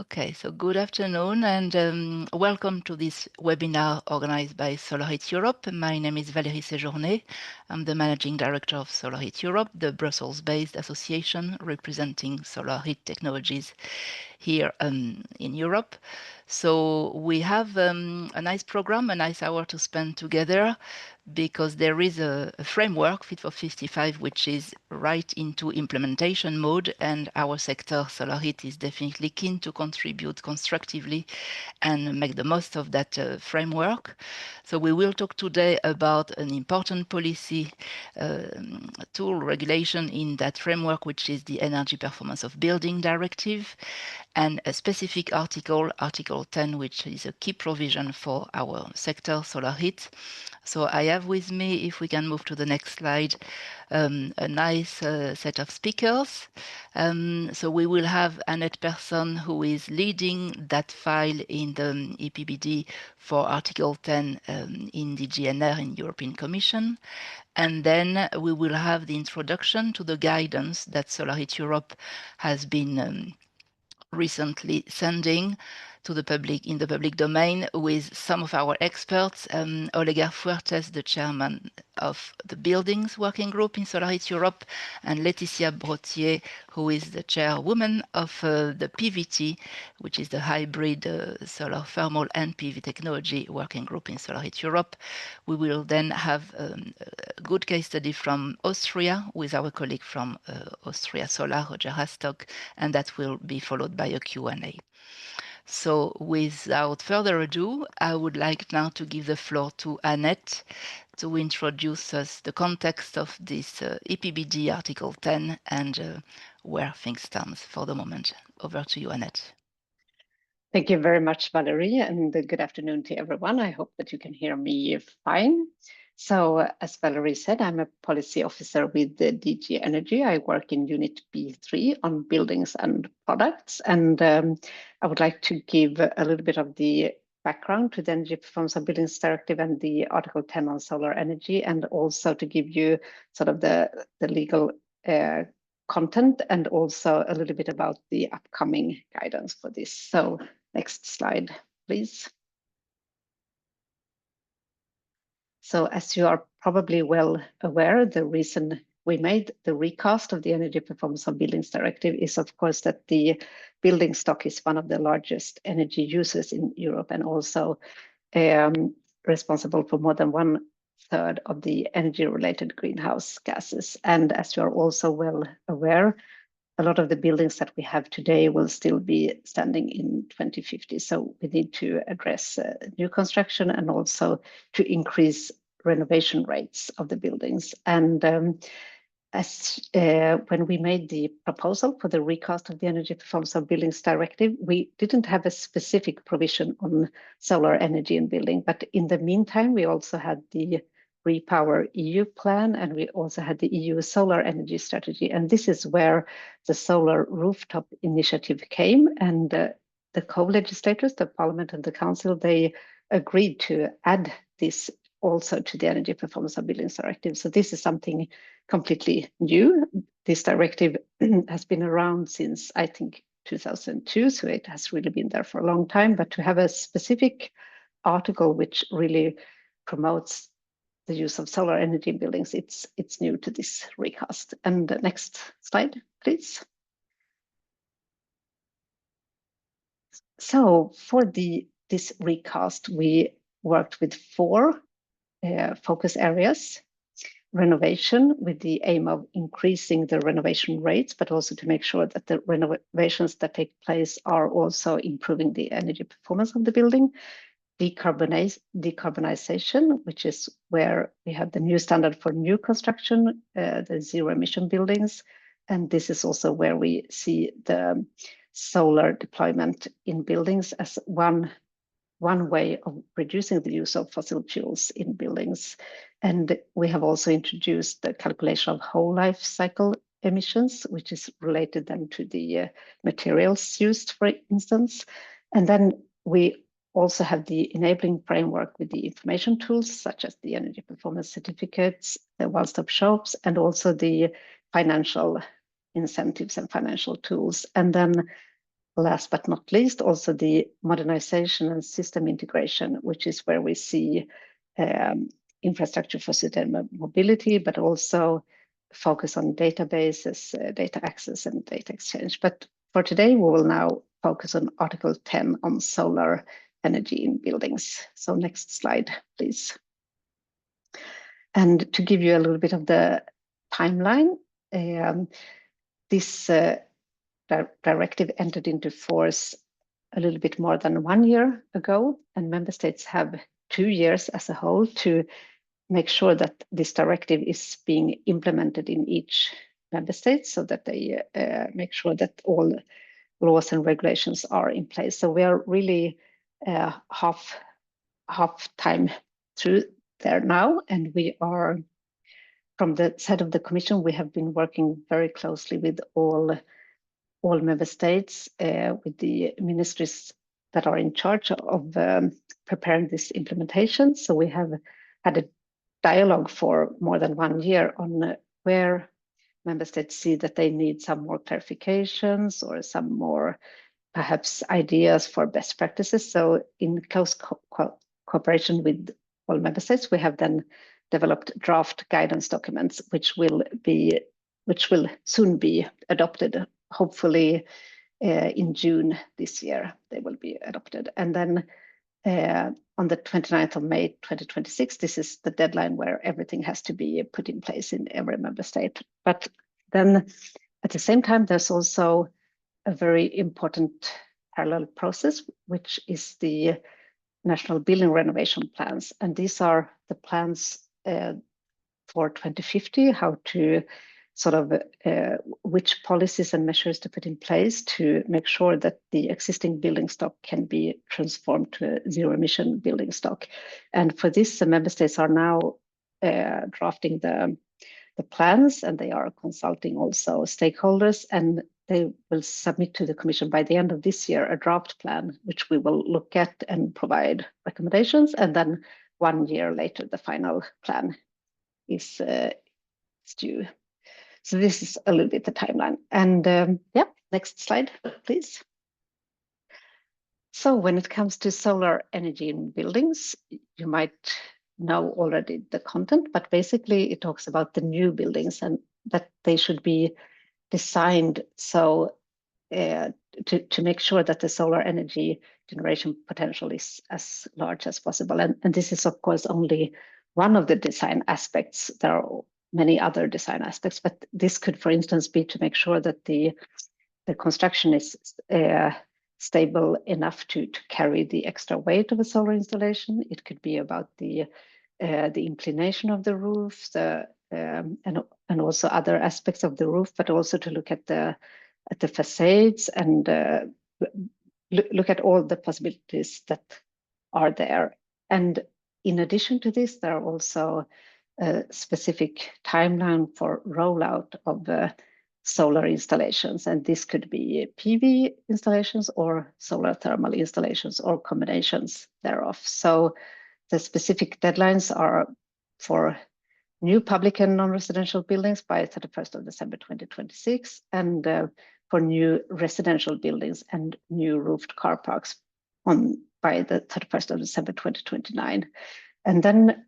Okay, so good afternoon and welcome to this webinar organized by SolarHeat Europe. My name is Valérie Séjourné. I'm the Managing Director of SolarHeat Europe, the Brussels-based association representing solar heat technologies here in Europe. So we have a nice program, a nice hour to spend together, because there is a framework, Fit for 55, which is right into implementation mode, and our sector, Solar Heat, is definitely keen to contribute constructively and make the most of that framework. So we will talk today about an important policy tool regulation in that framework, which is the Energy Performance of Building Directive, and a specific article, Article 10, which is a key provision for our sector, Solar Heat. So I have with me, if we can move to the next slide, a nice set of speakers. So we will have Annette Persson, who is leading that file in the EPBD for Article 10 in the GNR in European Commission. And then we will have the introduction to the guidance that SolarHeat Europe has been recently sending to the public in the public domain with some of our experts, Olegar Fuertes, the chairman of the Buildings Working Group in SolarHeat Europe, and Laetitia Brottier, who is the chairwoman of the PVT, which is the hybrid solar thermal and PV technology working group in SolarHeat Europe. We will then have a good case study from Austria with our colleague from Austria Solar, Roger Hastock, and that will be followed by a Q&A. So without further ado, I would like now to give the floor to Annette to introduce us the context of this EPBD Article 10 and where things stand for the moment. Over to you, Annette. Thank you very much, Valerie, and good afternoon to everyone. I hope that you can hear me fine. So, as Valerie said, I'm a policy officer with the DG Energy. I work in Unit B3 on buildings and products, and I would like to give a little bit of the background to the Energy Performance of Buildings Directive and the Article 10 on solar energy, and also to give you sort of the legal content and also a little bit about the upcoming guidance for this. So next slide, please. So as you are probably well aware, the reason we made the recast of the Energy Performance of Buildings Directive is, of course, that the building stock is one of the largest energy users in Europe and also responsible for more than 1/3 of the energy-related greenhouse gases. And as you are also well aware, a lot of the buildings that we have today will still be standing in 2050. So we need to address new construction and also to increase renovation rates of the buildings. And when we made the proposal for the recast of the Energy Performance of Buildings Directive, we didn't have a specific provision on solar energy in building, but in the meantime, we also had the Repower EU plan, and we also had the EU solar energy strategy. And this is where the solar rooftop initiative came, and the co-legislators, the Parliament and the Council, they agreed to add this also to the Energy Performance of Buildings Directive. So this is something completely new. This directive has been around since, I think, 2002, so it has really been there for a long time. But to have a specific article which really promotes the use of solar energy in buildings, it's new to this recast. And the next slide, please. So for this recast, we worked with 4 focus areas. Renovation, with the aim of increasing the renovation rates, but also to make sure that the renovations that take place are also improving the energy performance of the building. Decarbonization, which is where we have the new standard for new construction, the zero emission buildings. And this is also where we see the solar deployment in buildings as one way of reducing the use of fossil fuels in buildings. And we have also introduced the calculation of whole life cycle emissions, which is related then to the materials used, for instance. And then we also have the enabling framework with the information tools, such as the energy performance certificates, the one-stop shops, and also the financial incentives and financial tools. And then last but not least, also the modernization and system integration, which is where we see infrastructure for sustainable mobility, but also focus on databases, data access, and data exchange. But for today, we will now focus on Article 10 on solar energy in buildings. So next slide, please. And to give you a little bit of the timeline, this directive entered into force a little bit more than 1 year ago, and member states have 2 years as a whole to make sure that this directive is being implemented in each member state, so that they make sure that all laws and regulations are in place. So we are really half time through there now, and we are, from the side of the Commission, we have been working very closely with all member states, with the ministries that are in charge of preparing this implementation. So we have had a dialogue for more than 1 year on where member states see that they need some more clarifications or some more perhaps ideas for best practices. So in close cooperation with all member states, we have then developed draft guidance documents, which will soon be adopted. Hopefully in June this year, they will be adopted. And then on the 29th of May 2026, this is the deadline where everything has to be put in place in every member state. But then at the same time, there's also a very important parallel process, which is the national building renovation plans. And these are the plans for 2050, how to sort of which policies and measures to put in place to make sure that the existing building stock can be transformed to a zero emission building stock. And for this, the member states are now drafting the plans, and they are consulting also stakeholders, and they will submit to the Commission by the end of this year a draft plan, which we will look at and provide recommendations. And then 1 year later, the final plan is due. So this is a little bit the timeline. And yeah, next slide, please. So when it comes to solar energy in buildings, you might know already the content, but basically it talks about the new buildings and that they should be designed so to make sure that the solar energy generation potential is as large as possible. And this is, of course, only one of the design aspects. There are many other design aspects, but this could, for instance, be to make sure that the construction is stable enough to carry the extra weight of a solar installation. It could be about the inclination of the roof, and also other aspects of the roof, but also to look at the facades and look at all the possibilities that are there. And in addition to this, there are also a specific timeline for rollout of solar installations, and this could be PV installations or solar thermal installations or combinations thereof. So the specific deadlines are for new public and non-residential buildings by 31st of December 2026, and for new residential buildings and new roofed car parks by the 31st of December 2029. And then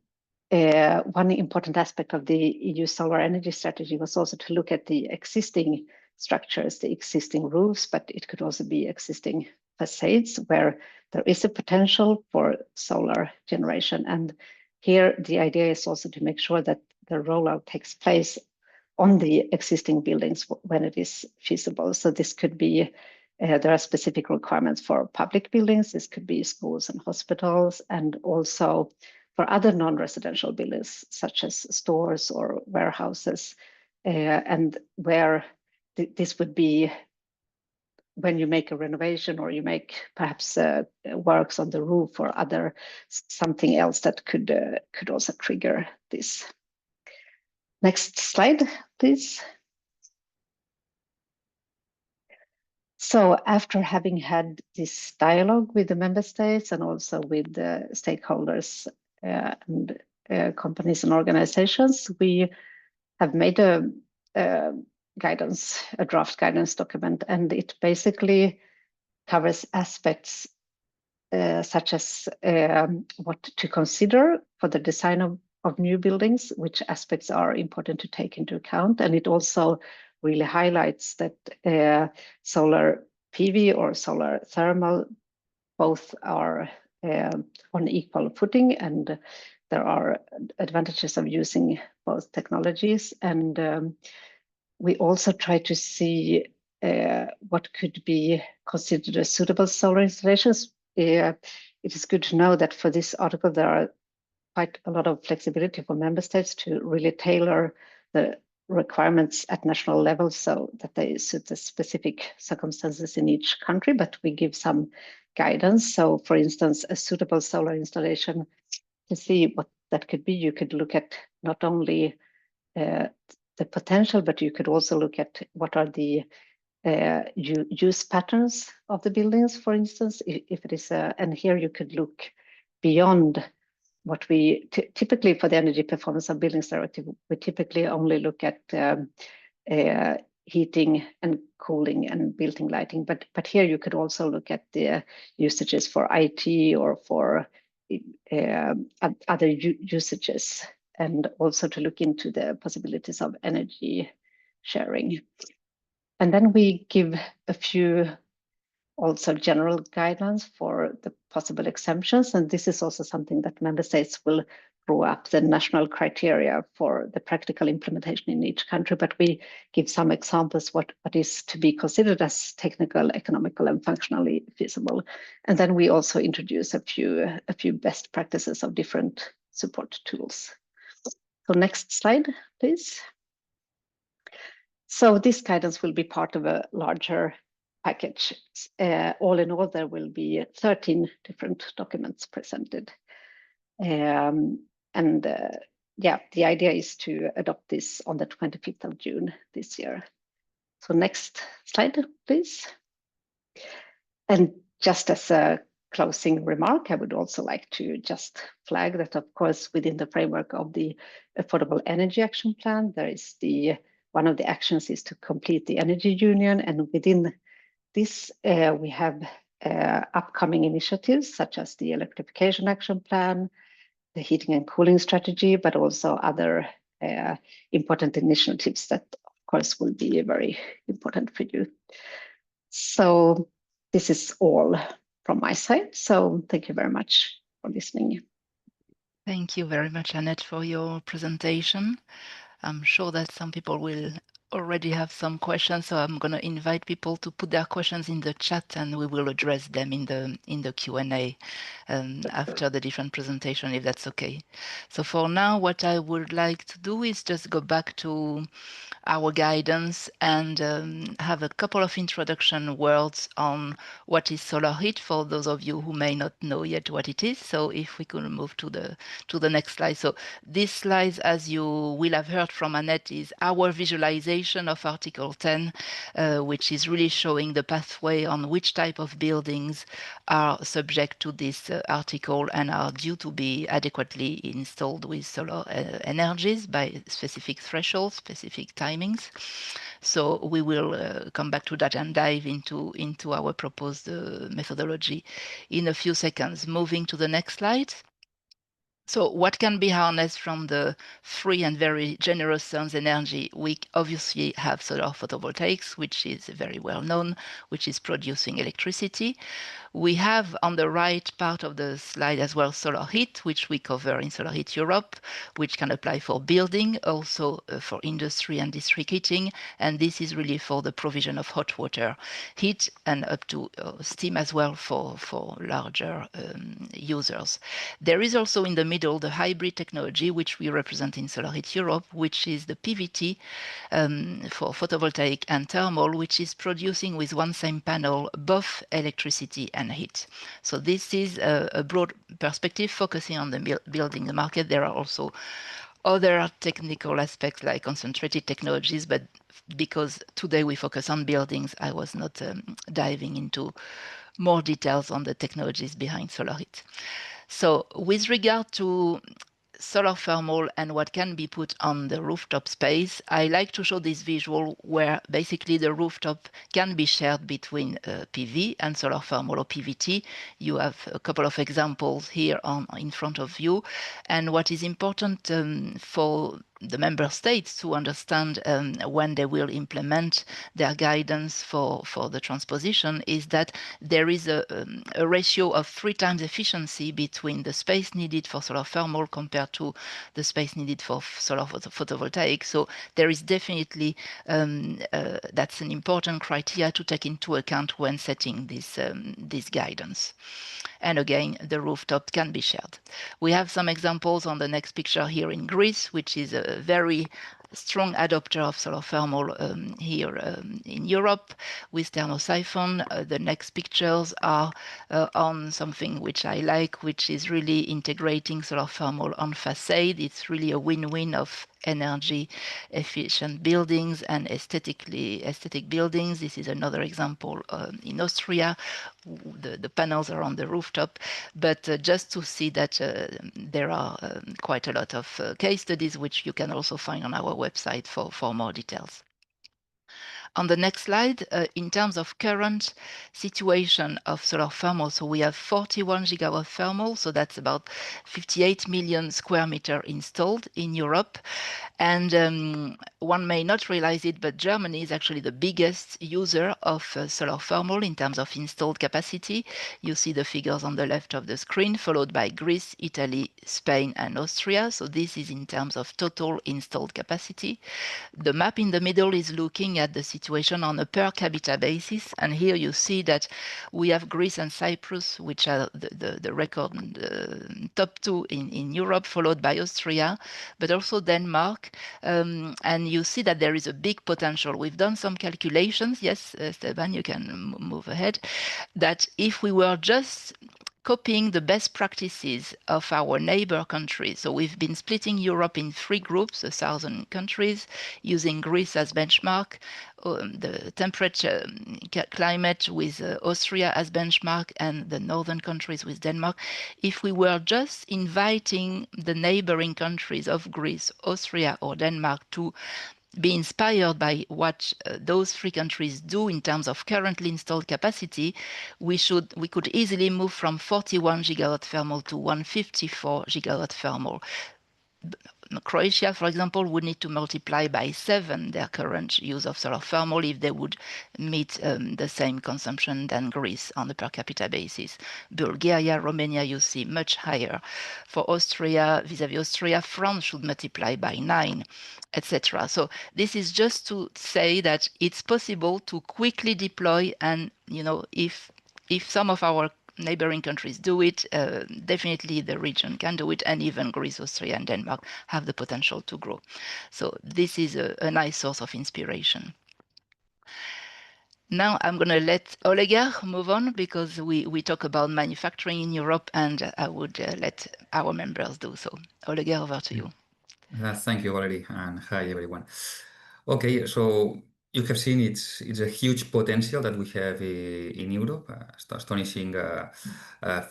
one important aspect of the EU solar energy strategy was also to look at the existing structures, the existing roofs, but it could also be existing facades where there is a potential for solar generation. And here the idea is also to make sure that the rollout takes place on the existing buildings when it is feasible. So this could be, there are specific requirements for public buildings, this could be schools and hospitals, and also for other non-residential buildings, such as stores or warehouses, and where this would be when you make a renovation or you make perhaps works on the roof or something else that could also trigger this. Next slide, please. So after having had this dialogue with the member states and also with the stakeholders and companies and organizations, we have made a draft guidance document, and it basically covers aspects such as what to consider for the design of new buildings, which aspects are important to take into account. And it also really highlights that solar PV or solar thermal both are on equal footing, and there are advantages of using both technologies. And we also try to see what could be considered as suitable solar installations. It is good to know that for this article, there are quite a lot of flexibility for member states to really tailor the requirements at national level so that they suit the specific circumstances in each country, but we give some guidance. So for instance, a suitable solar installation, to see what that could be, you could look at not only the potential, but you could also look at what are the use patterns of the buildings, for instance, if it is and here you could look beyond what we typically for the Energy Performance of Buildings Directive, we typically only look at heating and cooling and building lighting, but here you could also look at the usages for IT or for other usages, and also to look into the possibilities of energy sharing. And then we give a few also general guidelines for the possible exemptions. And this is also something that member states will draw up the national criteria for the practical implementation in each country. But we give some examples what is to be considered as technical, economical, and functionally feasible. And then we also introduce a few best practices of different support tools. So next slide, please. So this guidance will be part of a larger package. All in all, there will be 13 different documents presented. Yeah, the idea is to adopt this on the 25th of June this year. So next slide, please. And just as a closing remark, I would also like to just flag that, of course, within the framework of the Affordable Energy Action Plan, there is one of the actions is to complete the energy union, and within this we have upcoming initiatives such as the Electrification Action Plan, the Heating and Cooling Strategy, but also other important initiatives that, of course, will be very important for you. So this is all from my side. So thank you very much for listening. Thank you very much, Annette, for your presentation. I'm sure that some people will already have some questions, so I'm going to invite people to put their questions in the chat, and we will address them in the Q&A after the different presentation, if that's okay. So for now, what I would like to do is just go back to our guidance and have a couple of introduction words on what is solar heat for those of you who may not know yet what it is. So if we could move to the next slide. So this slide, as you will have heard from Annette, is our visualization of Article 10, which is really showing the pathway on which type of buildings are subject to this article and are due to be adequately installed with solar energies by specific thresholds, specific timings. So we will come back to that and dive into our proposed methodology in a few seconds. Moving to the next slide. So what can be harnessed from the free and very generous sun's energy? We obviously have solar photovoltaics, which is very well known, which is producing electricity. We have on the right part of the slide as well solar heat, which we cover in Solar Heat Europe, which can apply for building, also for industry and district heating. And this is really for the provision of hot water heat and up to steam as well for larger users. There is also in the middle the hybrid technology, which we represent in Solar Heat Europe, which is the PVT for photovoltaic and thermal, which is producing with one same panel both electricity and heat. So this is a broad perspective focusing on the building market. There are also other technical aspects like concentrated technologies, but because today we focus on buildings, I was not diving into more details on the technologies behind solar heat. So with regard to solar thermal and what can be put on the rooftop space, I like to show this visual where basically the rooftop can be shared between PV and solar thermal or PVT. You have a couple of examples here in front of you. And what is important for the member states to understand when they will implement their guidance for the transposition is that there is a ratio of 3 times efficiency between the space needed for solar thermal compared to the space needed for solar photovoltaic. So there is definitely that's an important criteria to take into account when setting this guidance. And again, the rooftop can be shared. We have some examples on the next picture here in Greece, which is a very strong adopter of solar thermal here in Europe with thermosiphon. The next pictures are on something which I like, which is really integrating solar thermal on facade. It's really a win-win of energy efficient buildings and aesthetic buildings. This is another example in Austria. The panels are on the rooftop, but just to see that there are quite a lot of case studies which you can also find on our website for more details. On the next slide, in terms of current situation of solar thermal, so we have 41 gigawatt thermal, so that's about 58 million square meter installed in Europe. And one may not realize it, but Germany is actually the biggest user of solar thermal in terms of installed capacity. You see the figures on the left of the screen, followed by Greece, Italy, Spain, and Austria. So this is in terms of total installed capacity. The map in the middle is looking at the situation on a per capita basis. And here you see that we have Greece and Cyprus, which are the record top two in Europe, followed by Austria, but also Denmark. And you see that there is a big potential. We've done some calculations. Yes, Esteban, you can move ahead. That if we were just copying the best practices of our neighbor countries. So we've been splitting Europe in 3 groups, 1,000 countries, using Greece as benchmark, the temperature climate with Austria as benchmark, and the northern countries with Denmark. If we were just inviting the neighboring countries of Greece, Austria, or Denmark to be inspired by what those 3 countries do in terms of currently installed capacity, we could easily move from 41 gigawatt thermal to 154 gigawatt thermal. Croatia, for example, would need to multiply by 7 their current use of solar thermal if they would meet the same consumption than Greece on a per capita basis. Bulgaria, Romania, you see much higher. For Austria, vis-à-vis Austria, France should multiply by 9, etc. So this is just to say that it's possible to quickly deploy, and if some of our neighboring countries do it, definitely the region can do it, and even Greece, Austria, and Denmark have the potential to grow. So this is a nice source of inspiration. Now I'm going to let Olegar move on because we talk about manufacturing in Europe, and I would let our members do so. Olegar, over to you. Thank you, Valerie, and hi, everyone. Okay, so you have seen it's a huge potential that we have in Europe, astonishing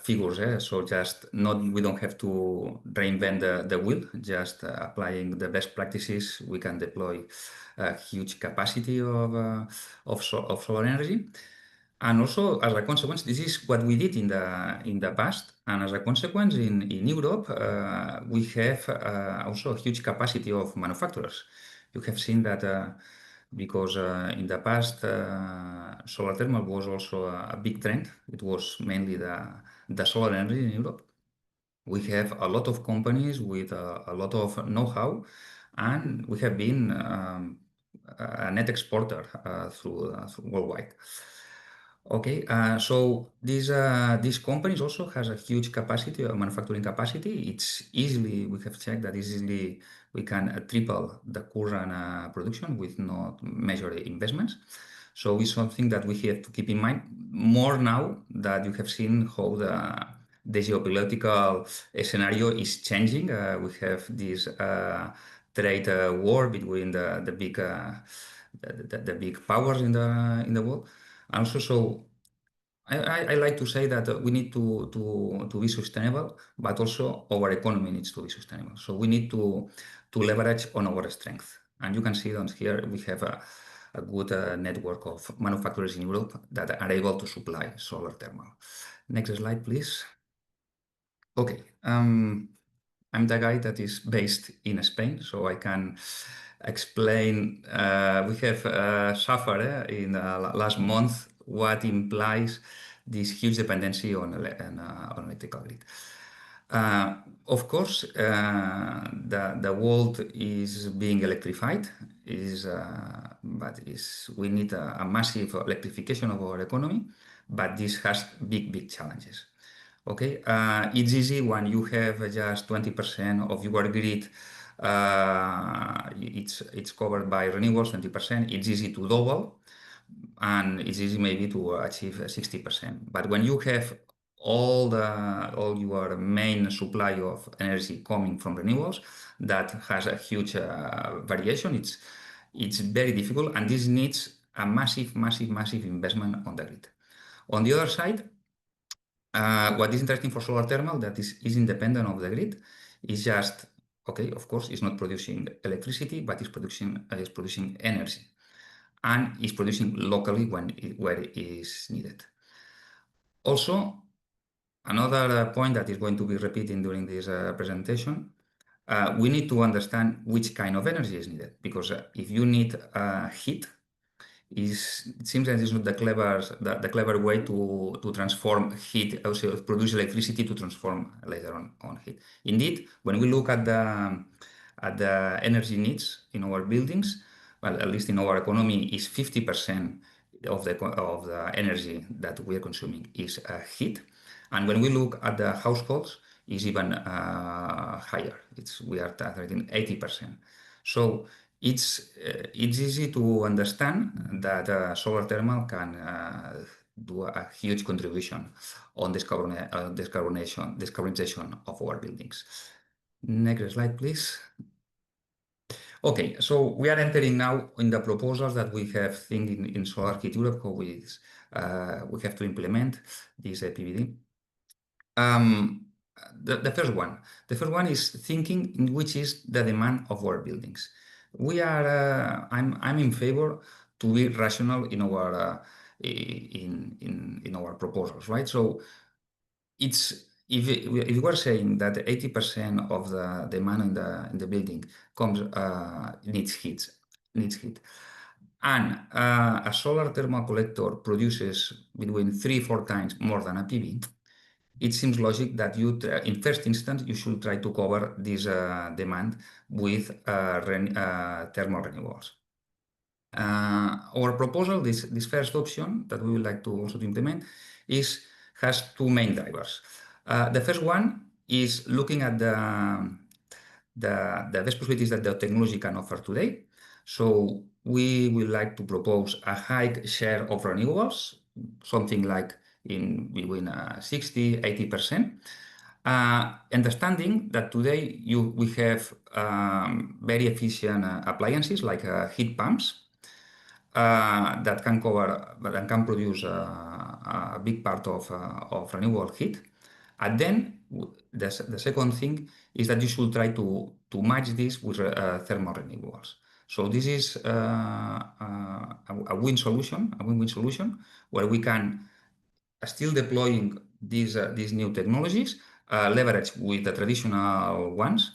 figures. So just not we don't have to reinvent the wheel. Just applying the best practices, we can deploy a huge capacity of solar energy. And also, as a consequence, this is what we did in the past. And as a consequence, in Europe, we have also a huge capacity of manufacturers. You have seen that because in the past, solar thermal was also a big trend. It was mainly the solar energy in Europe. We have a lot of companies with a lot of know-how, and we have been a net exporter through worldwide. Okay, so these companies also has a huge capacity, manufacturing capacity. It's easily, we have checked that easily we can triple the current production with no major investments. So it's something that we have to keep in mind more now that you have seen how the geopolitical scenario is changing. We have this trade war between the big powers in the world. And also, so I like to say that we need to be sustainable, but also our economy needs to be sustainable. So we need to leverage on our strength. And you can see on here we have a good network of manufacturers in Europe that are able to supply solar thermal. Next slide, please. Okay. I'm the guy that is based in Spain, so I can explain. We have suffered in last month what implies this huge dependency on electrical grid. Of course, the world is being electrified, but we need a massive electrification of our economy, but this has big challenges. Okay, it's easy when you have just 20% of your grid. It's covered by renewables, 20%. It's easy to double, and it's easy maybe to achieve 60%. But when you have all your main supply of energy coming from renewables, that has a huge variation. It's very difficult, and this needs a massive investment on the grid. On the other side, what is interesting for solar thermal that is independent of the grid is just, okay, of course, it's not producing electricity, but it's producing energy, and is producing locally where it is needed. Also, another point that is going to be repeated during this presentation, we need to understand which kind of energy is needed, because if you need heat, it seems that it's not the clever way to transform heat, also produce electricity to transform later on heat. Indeed, when we look at the energy needs in our buildings, well, at least in our economy, is 50% of the energy that we are consuming is heat. And when we look at the households, is even higher. We are targeting 80%. So it's easy to understand that solar thermal can do a huge contribution on decarbonization of our buildings. Next slide, please. Okay, so we are entering now in the proposals that we have thinking in Solar Heat Europe, how we have to implement this EPBD. The first one is thinking in which is the demand of our buildings. I'm in favor to be rational in our proposals, right? So if you are saying that 80% of the demand in the building needs heat, and a solar thermal collector produces between 3-4 times more than a PV, it seems logic that in first instance, you should try to cover this demand with thermal renewables. Our proposal, this first option that we would like to also implement, has two main drivers. The first one is looking at the best possibilities that the technology can offer today. So we would like to propose a high share of renewables, something like in between 60-80%. Understanding that today we have very efficient appliances like heat pumps that can produce a big part of renewable heat. And then the second thing is that you should try to match this with thermal renewables. So this is a win-win solution where we can still deploying these new technologies, leverage with the traditional ones,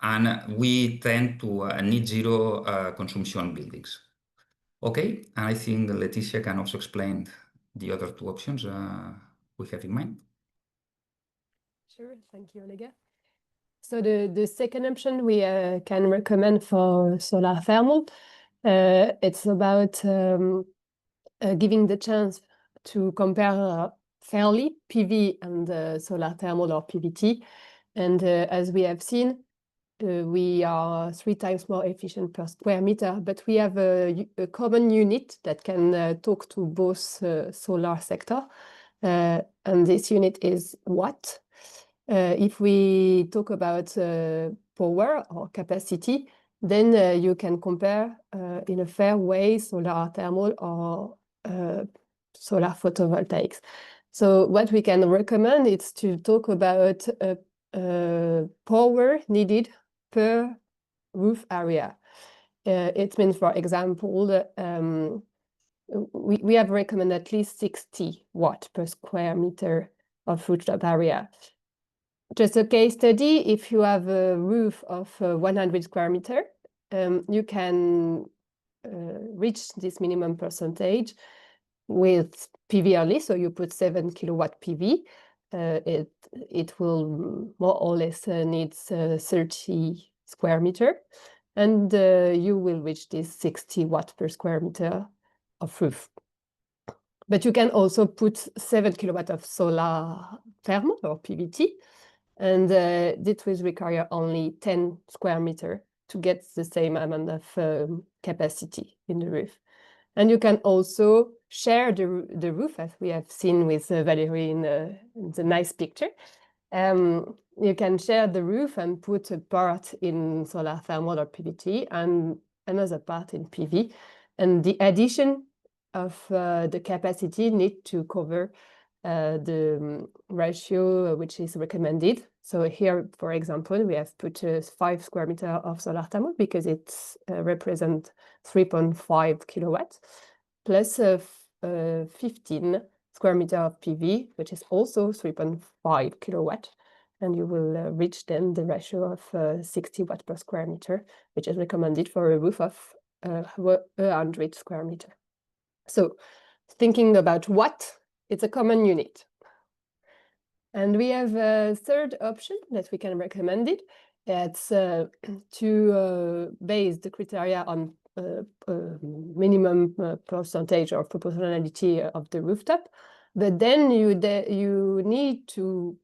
and we tend to net zero consumption buildings. Okay, and I think Leticia can also explain the other two options we have in mind. Sure, thank you, Olega. So the second option we can recommend for solar thermal, it's about giving the chance to compare fairly PV and solar thermal or PVT. And as we have seen, we are 3 times more efficient per square meter, but we have a common unit that can talk to both solar sector. And this unit is watt. If we talk about power or capacity, then you can compare in a fair way solar thermal or solar photovoltaics. So what we can recommend is to talk about power needed per roof area. It means, for example, we have recommended at least 60 watt per square meter of rooftop area. Just a case study, if you have a roof of 100 square meter, you can reach this minimum percentage with PV only. So you put 7 kilowatt PV, it will more or less need 30 square meter, and you will reach this 60 watt per square meter of roof. But you can also put 7 kilowatt of solar thermal or PVT, and this will require only 10 square meter to get the same amount of capacity in the roof. And you can also share the roof, as we have seen with Valérie in the nice picture. You can share the roof and put a part in solar thermal or PVT and another part in PV. And the addition of the capacity need to cover the ratio which is recommended. So here, for example, we have put 5 square meter of solar thermal because it represents 3.5 kilowatts, plus 15 square meter of PV, which is also 3.5 kilowatt. And you will reach then the ratio of 60 watt per square meter, which is recommended for a roof of 100 square meter. So thinking about watt, it's a common unit. And we have a third option that we can recommend it. It's to base the criteria on minimum percentage or proportionality of the rooftop. But then you need to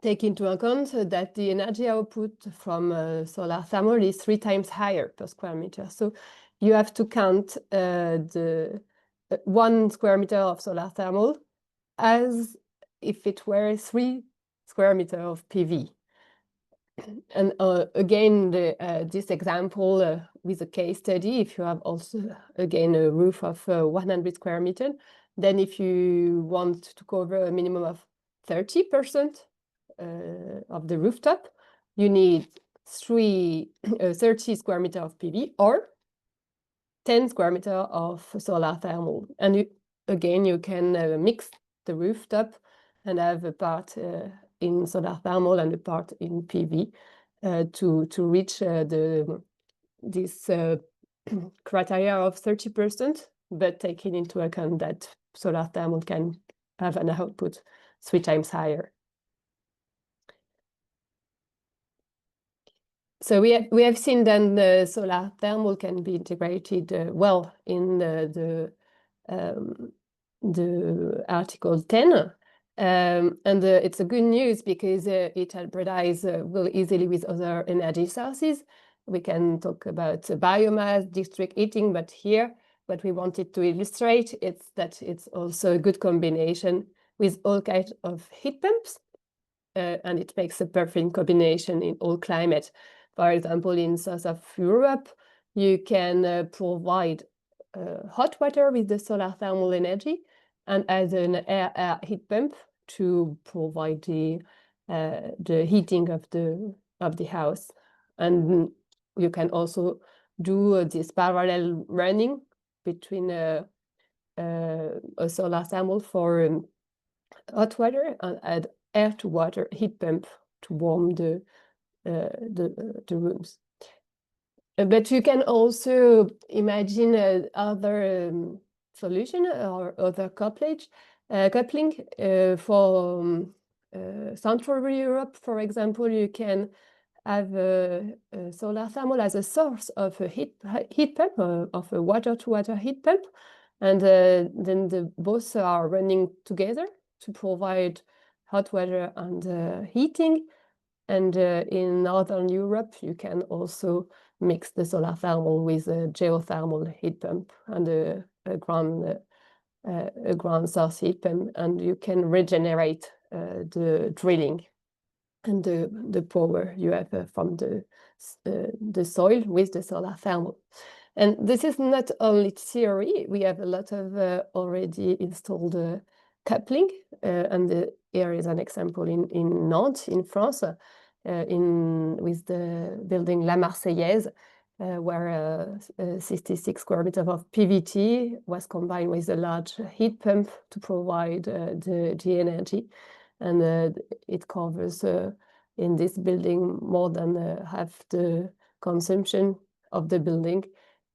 take into account that the energy output from solar thermal is 3 times higher per square meter. So you have to count the 1 square meter of solar thermal as if it were 3 square meter of PV. And again, this example with a case study, if you have also, again, a roof of 100 square meter, then if you want to cover a minimum of 30% of the rooftop, you need 30 square meter of PV or 10 square meter of solar thermal. And again, you can mix the rooftop and have a part in solar thermal and a part in PV to reach this criteria of 30%, but taking into account that solar thermal can have an output 3 times higher. So we have seen then the solar thermal can be integrated well in the Article 10. And it's a good news because it hybridizes well easily with other energy sources. We can talk about biomass, district heating, but here what we wanted to illustrate is that it's also a good combination with all kinds of heat pumps, and it makes a perfect combination in all climate. For example, in south of Europe, you can provide hot water with the solar thermal energy and as an air heat pump to provide the heating of the house. And you can also do this parallel running between a solar thermal for hot water and add air to water heat pump to warm the rooms. But you can also imagine other solution or other coupling for Central Europe, for example. You can have solar thermal as a source of a heat pump, of a water-to-water heat pump, and then both are running together to provide hot water and heating. And in Northern Europe, you can also mix the solar thermal with a geothermal heat pump and a ground source heat pump, and you can regenerate the drilling and the power you have from the soil with the solar thermal. And this is not only theory. We have a lot of already installed coupling. And here is an example in Nantes, in France, with the building La Marseillaise, where 66 square meters of PVT was combined with a large heat pump to provide the energy. And it covers in this building more than half the consumption of the building,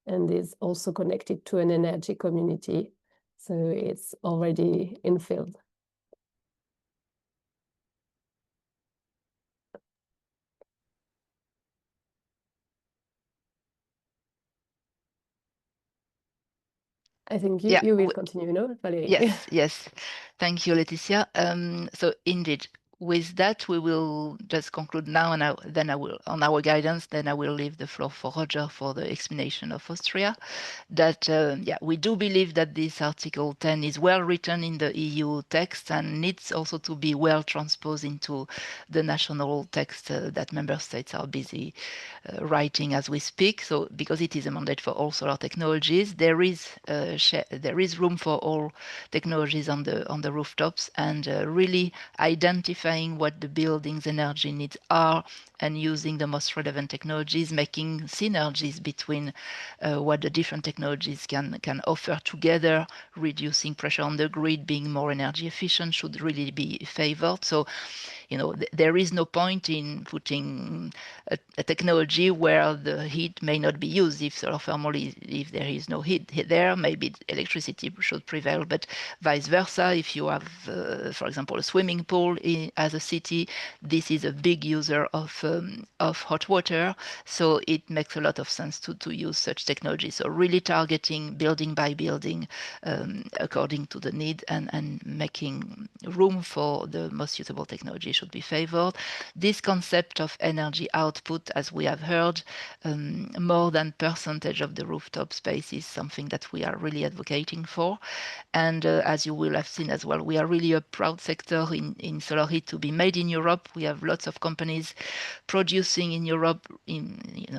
and is also connected to an energy community. So it's already in field. I think you will continue, no, Valérie? Yes, yes. Thank you, Laetitia. So indeed, with that, we will just conclude now, and then I will, on our guidance, then I will leave the floor for Roger for the explanation of Austria. That, we do believe that this Article 10 is well written in the EU text and needs also to be well transposed into the national text that member states are busy writing as we speak. So because it is a mandate for all solar technologies, there is room for all technologies on the rooftops, and really identifying what the building's energy needs are and using the most relevant technologies, making synergies between what the different technologies can offer together, reducing pressure on the grid, being more energy efficient should really be favored. So, there is no point in putting a technology where the heat may not be used. If solar thermal, if there is no heat there, maybe electricity should prevail, but vice versa. If you have, for example, a swimming pool as a city, this is a big user of hot water, so it makes a lot of sense to use such technology. So really targeting building by building according to the need, and making room for the most suitable technology should be favored. This concept of energy output, as we have heard, more than percentage of the rooftop space is something that we are really advocating for. And as you will have seen as well, we are really a proud sector in solar heat to be made in Europe. We have lots of companies producing in Europe,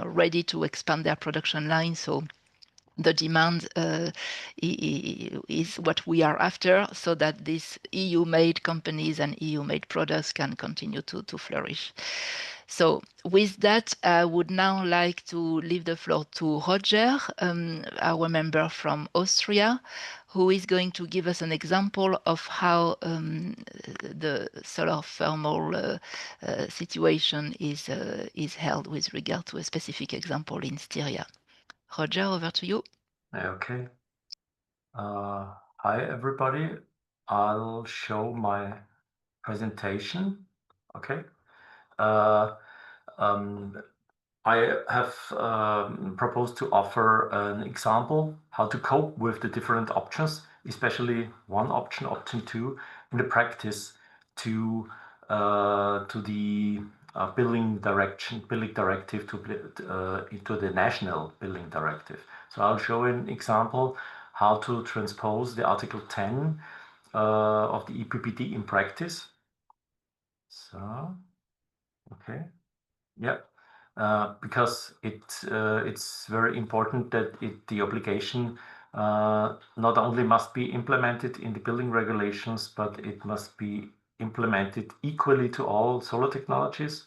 ready to expand their production line. So the demand is what we are after, so that these EU-made companies and EU-made products can continue to flourish. So with that, I would now like to leave the floor to Roger, our member from Austria, who is going to give us an example of how the solar thermal situation is held with regard to a specific example in Styria. Roger, over to you. Okay. Hi, everybody. I'll show my presentation. Okay. I have proposed to offer an example how to cope with the different options, especially one option, option 2, in the practice to the building directive into the national building directive. So I'll show an example how to transpose the Article 10 of the EPBD in practice. So, okay, yeah. Because it's very important that the obligation not only must be implemented in the building regulations, but it must be implemented equally to all solar technologies,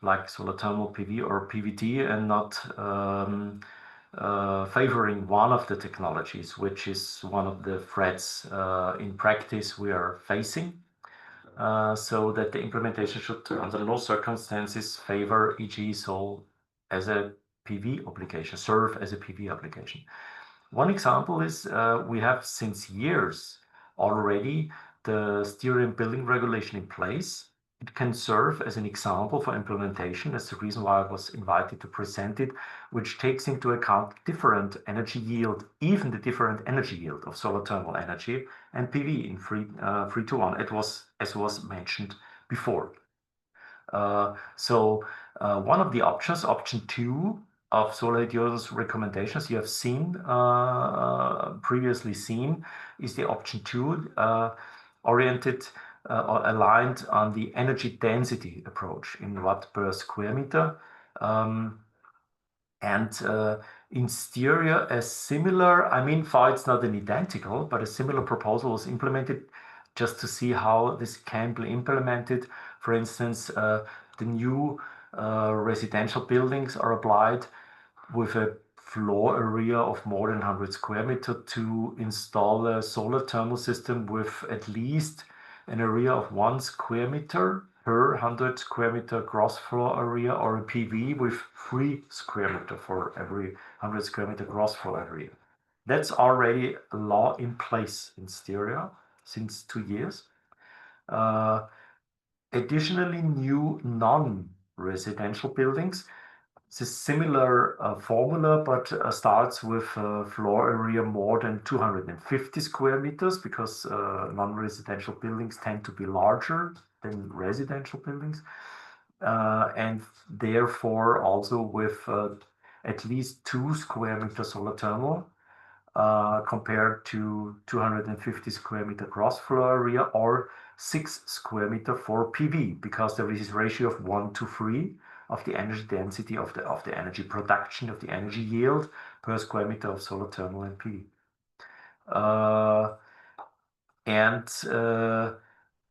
like solar thermal PV or PVD, and not favoring one of the technologies, which is one of the threats in practice we are facing. So that the implementation should, under no circumstances, favor e.g. sol as a PV application, serve as a PV application. One example is we have since years already the Styrian building regulation in place. It can serve as an example for implementation. That's the reason why I was invited to present it, which takes into account different energy yield, even the different energy yield of solar thermal energy and PV in 3 to 1, as was mentioned before. So one of the options, option 2 of Solar Dio's recommendations you have seen, previously seen, is the option 2 oriented or aligned on the energy density approach in watt per square meter. And In Styria, a similar, I mean, far it's not an identical, but a similar proposal was implemented just to see how this can be implemented. For instance, the new residential buildings are applied with a floor area of more than 100 square meter to install a solar thermal system with at least an area of 1 square meter per 100 square meter gross floor area, or a PV with 3 square meter for every 100 square meter gross floor area. That's already a law in place in Styria since 2 years. Additionally, new non-residential buildings, it's a similar formula, but starts with floor area more than 250 square meters, because non-residential buildings tend to be larger than residential buildings, and therefore also with at least 2 square meter solar thermal, compared to 250 square meter gross floor area, or 6 square meter for PV, because there is this ratio of 1 to 3 of the energy density of the energy production, of the energy yield per square meter of solar thermal and PV.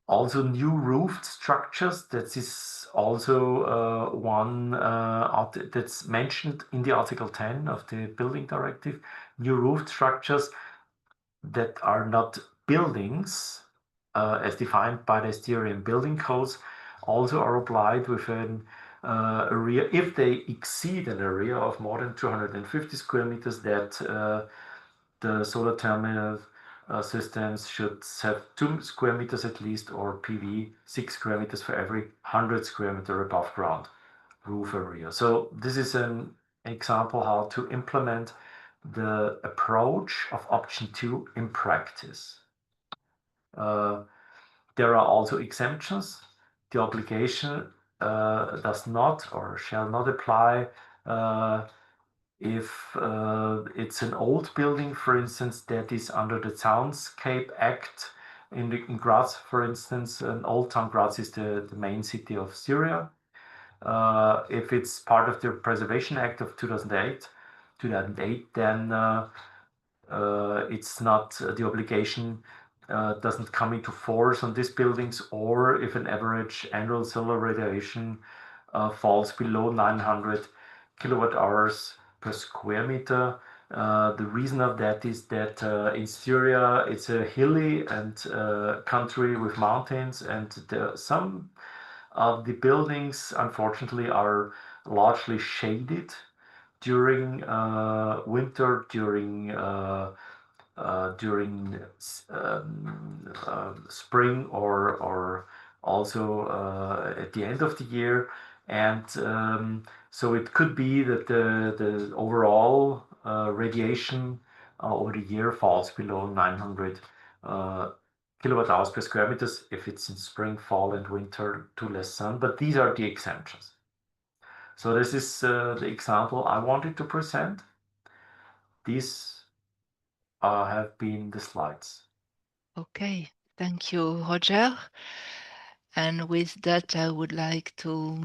Also new roofed structures. That is also one that's mentioned in the Article 10 of the Building Directive. New roofed structures that are not buildings as defined by the Styrian building codes also are applied with an area, if they exceed an area of more than 250 square meters, that the solar thermal systems should have 2 square meters at least, or PV 6 square meters for every 100 square meter above ground roof area. So this is an example how to implement the approach of option 2 in practice. There are also exemptions. The obligation does not or shall not apply if it's an old building, for instance, that is under the Townscape Act. In Graz, for instance, an Old Town Graz is the main city of Styria. If it's part of the Preservation Act of 2008, then it's not the obligation doesn't come into force on these buildings, or if an average annual solar radiation falls below 900 kilowatt hours per square meter. The reason of that is that in Styria it's a hilly and country with mountains, and some of the buildings unfortunately are largely shaded during winter, during spring, or also at the end of the year. And so it could be that the overall radiation over the year falls below 900 kilowatt hours per square meters if it's in spring, fall, and winter to less sun. But these are the exemptions. So this is the example I wanted to present. These have been the slides. Okay, thank you, Roger. And with that, I would like to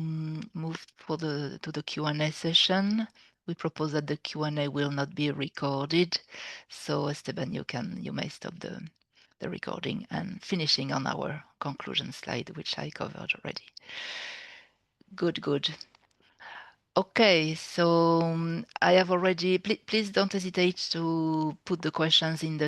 move to the Q&A session. We propose that the Q&A will not be recorded. So Esteban, you may stop the recording and finishing on our conclusion slide, which I covered already. Good. Okay, so I have already, please don't hesitate to put the questions in the